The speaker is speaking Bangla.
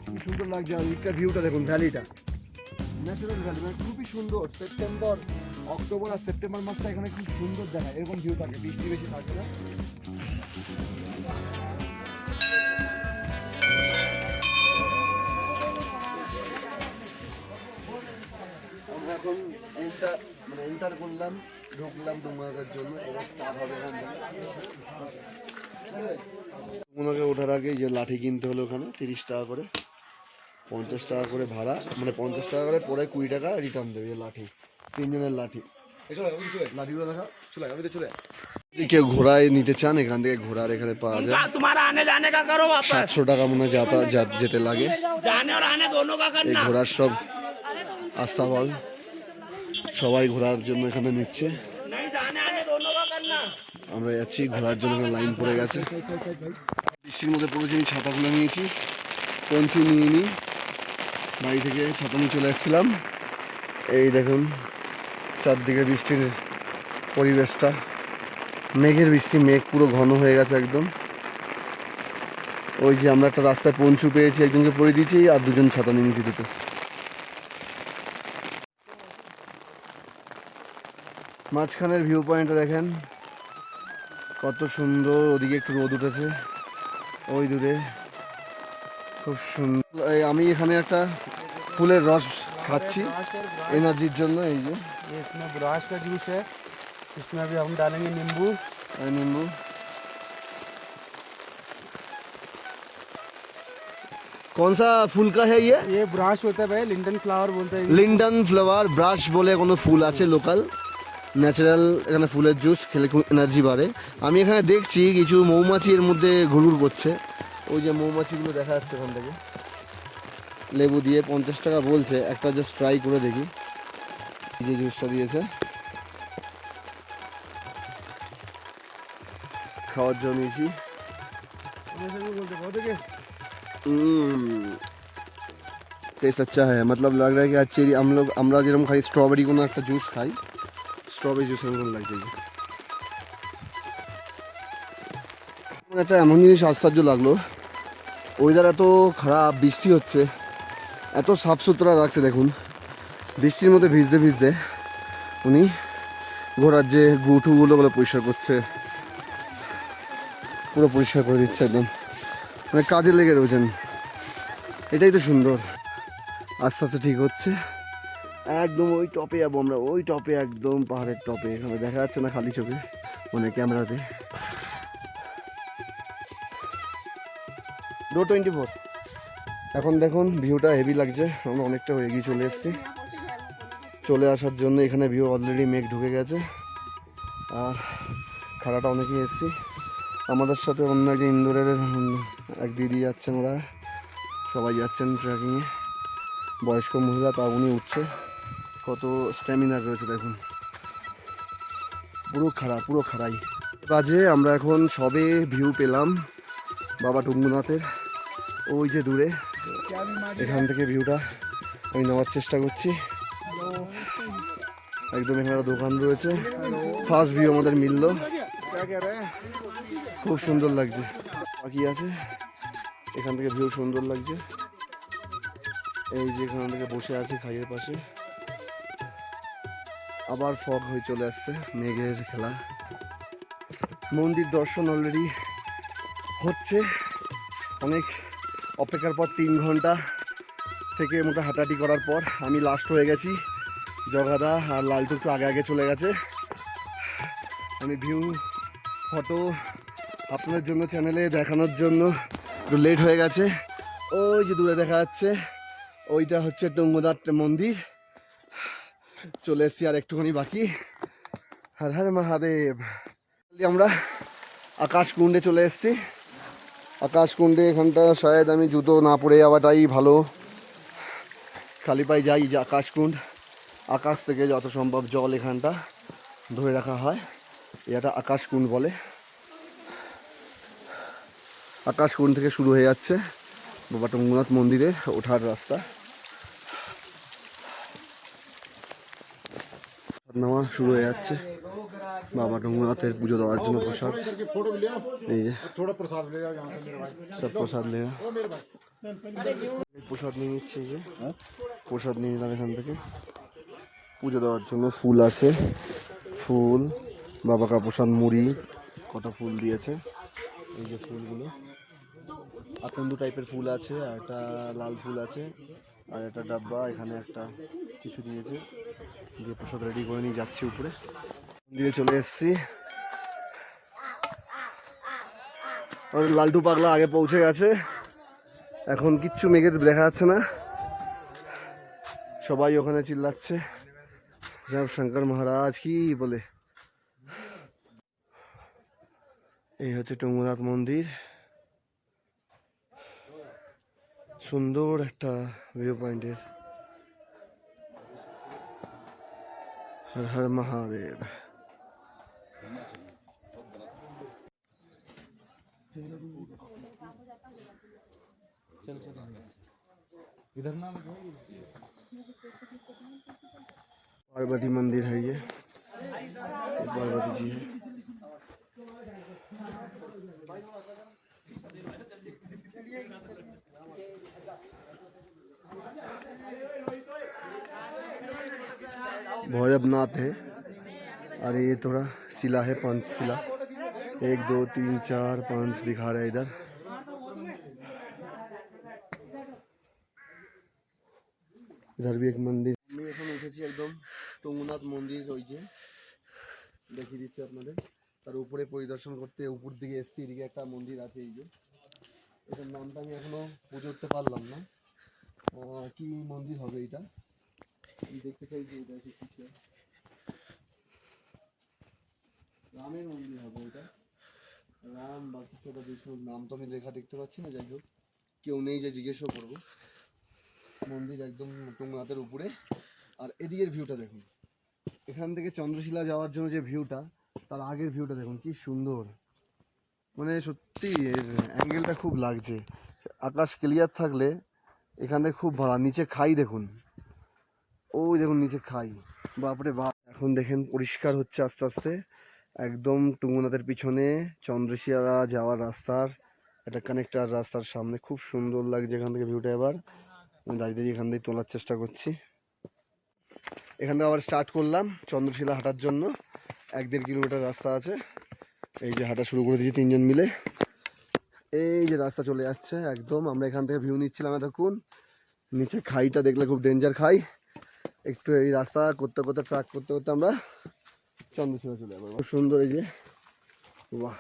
কি সুন্দর লাগছে। আর নিচটার ভিউটা দেখুন, ভ্যালিটা ন্যাচারাল ভ্যালি, মানে খুবই সুন্দর। সেপ্টেম্বর, অক্টোবর আর সেপ্টেম্বর মাসটা এখানে খুব সুন্দর দেখায়, এরকম ভিউ থাকে, বৃষ্টি বেশি থাকে না। আমরা এখন এন্টার করলাম, ঢুকলাম ডুমুরাটার জন্য। এবার স্টার্ট হবে এখান থেকে। ডুমুরাকে ওঠার আগে যে লাঠি কিনতে হলো ওখানে 30 টাকা করে, 50 টাকা করে ভাড়া, মানে 50 টাকা করে, পরে 20 টাকা রিটার্ন দেবে। লাঠি, 3 জনের লাঠি। লাঠিগুলো দেখা কেউ ঘোড়ায় নিতে চান, এখান থেকে ঘোড়ার এখানে পাওয়া যায়। 700 টাকা মনে হয় যেতে লাগে। এই ঘোড়ার সব আস্তাবল সবাই ঘোরার জন্য এখানে নিচ্ছে। আমরা যাচ্ছি ঘোরার জন্য, লাইন পড়ে গেছে। বৃষ্টির মধ্যে পড়েছি, আমি ছাতা খুলে নিয়েছি, পঞ্চু নিয়ে নিই। বাড়ি থেকে ছাতা নিয়ে চলে এসেছিলাম। এই দেখুন চারদিকে বৃষ্টির পরিবেশটা, মেঘের বৃষ্টি, মেঘ পুরো ঘন হয়ে গেছে একদম। ওই যে আমরা একটা রাস্তায় পঞ্চু পেয়েছি, একজনকে পরে দিয়েছি, আর 2জন ছাতা নিয়ে নিয়েছি দুটো। মাঝখানের ভিউ পয়েন্টটা দেখেন কত সুন্দর। ওদিকে একটু রোদ উঠেছে, ওই দূরে খুব সুন্দর। আমি এখানে একটা ফুলের রস খাচ্ছি এনার্জির জন্য। এই যে इसमें ब्राश का जूस है, इसमें अभी हम डालेंगे नींबू। नींबू कौन सा फूल का है ये ब्राश होता है भाई, लिंडन फ्लावर बोलते हैं। লিন্ডন ফ্লাওয়ার ব্রাশ বলে কোনো ফুল আছে লোকাল, ন্যাচারাল। এখানে ফুলের জুস খেলে খুব এনার্জি বাড়ে। আমি এখানে দেখছি কিছু মৌমাছি এর মধ্যে ঘুরঘুর করছে। ওই যে মৌমাছিগুলো দেখা যাচ্ছে ওখান থেকে। লেবু দিয়ে 50 টাকা বলছে, একটা জাস্ট ট্রাই করে দেখি। এই যে জুসটা দিয়েছে খাওয়ার জন্য নিয়েছি। टेस्ट अच्छा है, मतलब लग रहा है कि अच्छी। আমরা যেরকম খাই স্ট্রবেরি কোনো একটা জুস খাই, স্ট্রবেরি জুস এরকম লাগছে। একটা এমন জিনিস আশ্চর্য লাগলো, ওয়েদার এত খারাপ, বৃষ্টি হচ্ছে, এত সাফ সুতরা রাখছে দেখুন। বৃষ্টির মধ্যে ভিজতে ভিজতে উনি ঘোড়ার যে গুটুগুলো পরিষ্কার করছে, পুরো পরিষ্কার করে দিচ্ছে একদম, মানে কাজে লেগে রয়েছেন। এটাই তো সুন্দর। আস্তে আস্তে ঠিক হচ্ছে। একদম ওই টপে যাবো আমরা, ওই টপে, একদম পাহাড়ের টপে। এখানে দেখা যাচ্ছে না খালি চোখে, মানে ক্যামেরাতে। 224। এখন দেখুন ভিউটা হেভি লাগছে। আমরা অনেকটা এগিয়ে চলে এসেছি। চলে আসার জন্য এখানে ভিউ অলরেডি মেঘ ঢুকে গেছে। আর খাড়াটা অনেকেই এসেছি। আমাদের সাথে অন্য একজন ইন্দোরের এক দিদি যাচ্ছেন, ওরা সবাই যাচ্ছেন ট্রেকিংয়ে। বয়স্ক মহিলা, তা উনি উঠছে। কত স্ট্যামিনা রয়েছে দেখুন, পুরো খাড়াই বাজে। আমরা এখন সবে ভিউ পেলাম বাবা টুঙ্গুনাথের, ওই যে দূরে। এখান থেকে ভিউটা আমি নেওয়ার চেষ্টা করছি। একদম এখানে একটা দোকান রয়েছে। ফার্স্ট ভিউ আমাদের মিললো, খুব সুন্দর লাগছে। বাকি আছে, এখান থেকে ভিউ সুন্দর লাগছে। এই যে এখান থেকে বসে আছে খাইয়ের পাশে, আবার ফগ হয়ে চলে আসছে, মেঘের খেলা। মন্দির দর্শন অলরেডি হচ্ছে। অনেক অপেক্ষার পর 3 ঘন্টা থেকে মোটা হাঁটাহাঁটি করার পর আমি লাস্ট হয়ে গেছি। জগাদা আর লালটু একটু আগে আগে চলে গেছে। আমি ভিউ ফটো আপনাদের জন্য চ্যানেলে দেখানোর জন্য একটু লেট হয়ে গেছে। ওই যে দূরে দেখা যাচ্ছে, ওইটা হচ্ছে টুঙ্গুনাথ মন্দির। চলে এসছি, আর একটুখানি বাকি। হর হর মহাদেব। আমরা আকাশকুণ্ডে চলে এসেছি। আকাশকুণ্ডে এখানটা শায়দ আমি জুতো না পরে যাওয়াটাই ভালো। খালি পায়ে যাই যে আকাশকুণ্ড, আকাশ থেকে যত সম্ভব জল এখানটা ধরে রাখা হয়, এটা আকাশকুণ্ড বলে। আকাশকুণ্ড থেকে শুরু হয়ে যাচ্ছে বাবা টুঙ্গুনাথ মন্দিরের ওঠার রাস্তা। নামা শুরু হয়ে যাচ্ছে। বাবা টুঙ্গুনাথের পুজো দেওয়ার জন্য প্রসাদ। এই যে সব প্রসাদ লেগা প্রসাদ নিয়ে নিচ্ছে। এই যে প্রসাদ নিয়ে নিলাম এখান থেকে। পুজো দেওয়ার জন্য ফুল আছে, ফুল বাবা কা প্রসাদ, মুড়ি, কত ফুল দিয়েছে। এই যে ফুলগুলো আকন্দ টাইপের ফুল আছে, আর একটা লাল ফুল আছে, আর একটা ডাব্বা এখানে একটা কিছু দিয়েছে। দিয়ে প্রসাদ রেডি করে নিয়ে যাচ্ছি উপরে। মন্দিরে চলে এসেছি। আর লালটু পাগলা আগে পৌঁছে গেছে। এখন কিচ্ছু মেঘের দেখা যাচ্ছে না, সবাই ওখানে চিল্লাচ্ছে জয় শঙ্কর মহারাজ কি বলে। এই হচ্ছে টুঙ্গুনাথ মন্দির, সুন্দর একটা ভিউ পয়েন্টের। हर हर महादेव। इधर ना पार्वती मंदिर है ये पार्वती जी है। भैरवनाथ है, और ये थोड़ा शिला है, 5 शिला, 1 2 3 4 5 दिखा रहा है इधर। इधर भी एक मंदिर। আমি এখন উঠেছি একদম টুঙ্গুনাথ মন্দির, ওই যে দেখিয়ে দিচ্ছি আপনাদের। তার উপরে পরিদর্শন করতে উপর দিকে এসছি। এদিকে একটা মন্দির আছে, এই যে এটার নামটা আমি এখনো বুঝে উঠতে পারলাম না কি মন্দির হবে এটা। দেখতে চাই যে এটা কিছু রামের মন্দির হবে এটা, রাম বা কিছু একটা বিষ্ণুর নাম তো আমি লেখা দেখতে পাচ্ছি না। যাই হোক, কেউ নেই যে জিজ্ঞেসও করবো। মন্দির একদম টুঙ্গুনাথের উপরে। আর এদিকের ভিউটা দেখুন, এখান থেকে চন্দ্রশিলা যাওয়ার জন্য যে ভিউটা, তার আগের ভিউটা দেখুন কি সুন্দর। মানে সত্যি অ্যাঙ্গেলটা খুব লাগছে। আকাশ ক্লিয়ার থাকলে এখান থেকে খুব ভালো। নিচে খাই দেখুন, ওই দেখুন নিচে খাই, বাপরে বাপ। এখন দেখেন পরিষ্কার হচ্ছে আস্তে আস্তে। একদম টুঙ্গুনাথের পিছনে চন্দ্রশিলা যাওয়ার রাস্তার একটা কানেক্টার রাস্তার সামনে খুব সুন্দর লাগছে এখান থেকে ভিউটা। এবার আমি দাঁড়িয়ে দাঁড়িয়ে এখান থেকে তোলার চেষ্টা করছি। এখান থেকে আবার স্টার্ট করলাম চন্দ্রশিলা হাঁটার জন্য। 1-1.5 কিলোমিটার রাস্তা আছে। এই যে হাঁটা শুরু করে দিয়েছি 3 জন মিলে। এই যে রাস্তা চলে যাচ্ছে একদম। আমরা এখান থেকে ভিউ নিচ্ছিলাম এতক্ষণ। নিচে খাইটা দেখলে খুব ডেঞ্জার খাই। একটু এই রাস্তা করতে করতে ট্রাক করতে করতে আমরা চন্দ্রশিলা চলে যাবো। খুব সুন্দর এই যে, বাহ।